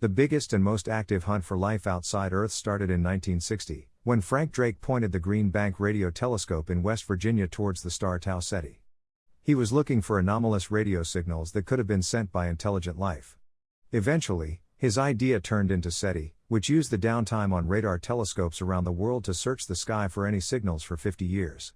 The biggest and most active hunt for life outside Earth started in 1960, when Frank Drake pointed the Green Bank radio telescope in West Virginia towards the star Tau Ceti. He was looking for anomalous radio signals that could have been sent by intelligent life. Eventually, his idea turned into SETI, which used the downtime on radar telescopes around the world to search the sky for any signals for 50 years.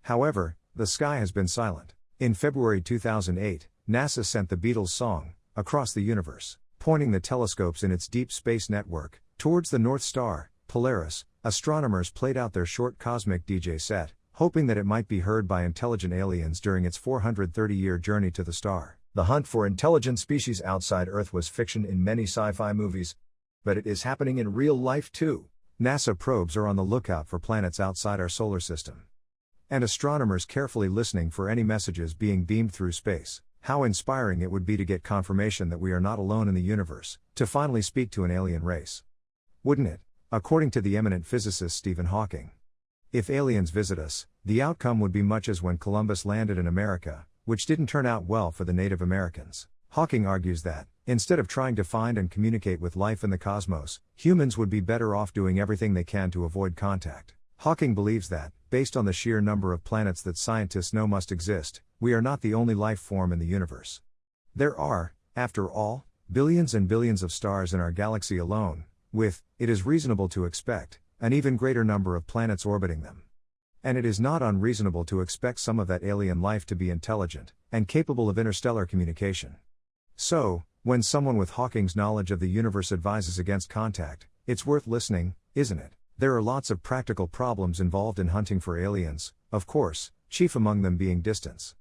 However, the sky has been silent. In February 2008, NASA sent the Beatles song, Across the Universe, pointing the telescopes in its deep space network towards the North Star, Polaris. Astronomers played out their short cosmic DJ set, hoping that it might be heard by intelligent aliens during its 430-year journey to the star. The hunt for intelligent species outside Earth was fiction in many sci-fi movies, but it is happening in real life too. NASA probes are on the lookout for planets outside our solar system, and astronomers carefully listening for any messages being beamed through space. How inspiring it would be to get confirmation that we are not alone in the universe, to finally speak to an alien race. Wouldn't it? According to the eminent physicist Stephen Hawking. If aliens visit us, the outcome would be much as when Columbus landed in America, which didn't turn out well for the Native Americans. Hawking argues that, instead of trying to find and communicate with life in the cosmos, humans would be better off doing everything they can to avoid contact. Hawking believes that, based on the sheer number of planets that scientists know must exist, we are not the only life form in the universe. There are, after all, billions and billions of stars in our galaxy alone, with, it is reasonable to expect, an even greater number of planets orbiting them. And it is not unreasonable to expect some of that alien life to be intelligent, and capable of interstellar communication. So, when someone with Hawking's knowledge of the universe advises against contact, it's worth listening, isn't it? There are lots of practical problems involved in hunting for aliens, of course, chief among them being distance.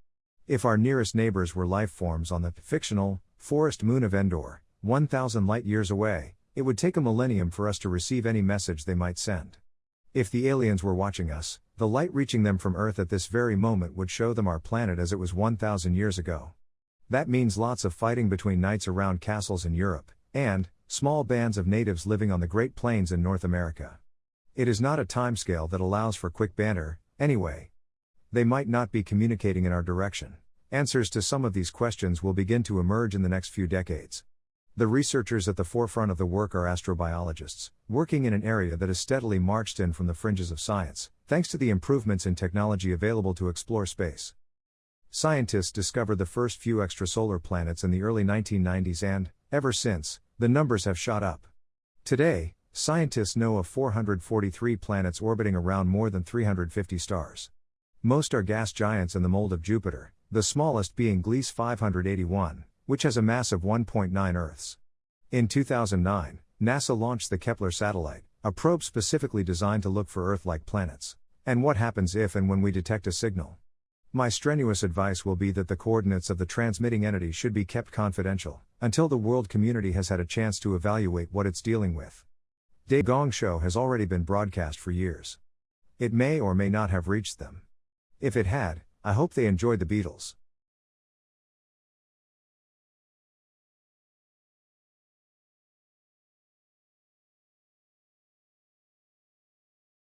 If our nearest neighbors were life forms on the fictional, forest moon of Endor, 1,000 light-years away, it would take a millennium for us to receive any message they might send. If the aliens were watching us, the light reaching them from Earth at this very moment would show them our planet as it was 1,000 years ago. That means lots of fighting between knights around castles in Europe, and small bands of natives living on the Great Plains in North America. It is not a timescale that allows for quick banter, anyway. They might not be communicating in our direction. Answers to some of these questions will begin to emerge in the next few decades. The researchers at the forefront of the work are astrobiologists, working in an area that has steadily marched in from the fringes of science, thanks to the improvements in technology available to explore space. Scientists discovered the first few extrasolar planets in the early 1990s and, ever since, the numbers have shot up. Today, scientists know of 443 planets orbiting around more than 350 stars. Most are gas giants in the mold of Jupiter, the smallest being Gliese 581, which has a mass of 1.9 Earths. In 2009, NASA launched the Kepler satellite, a probe specifically designed to look for Earth-like planets. And what happens if and when we detect a signal? My strenuous advice will be that the coordinates of the transmitting entity should be kept confidential, until the world community has had a chance to evaluate what it's dealing with. The Gong Show has already been broadcast for years. It may or may not have reached them. If it had, I hope they enjoyed the Beatles.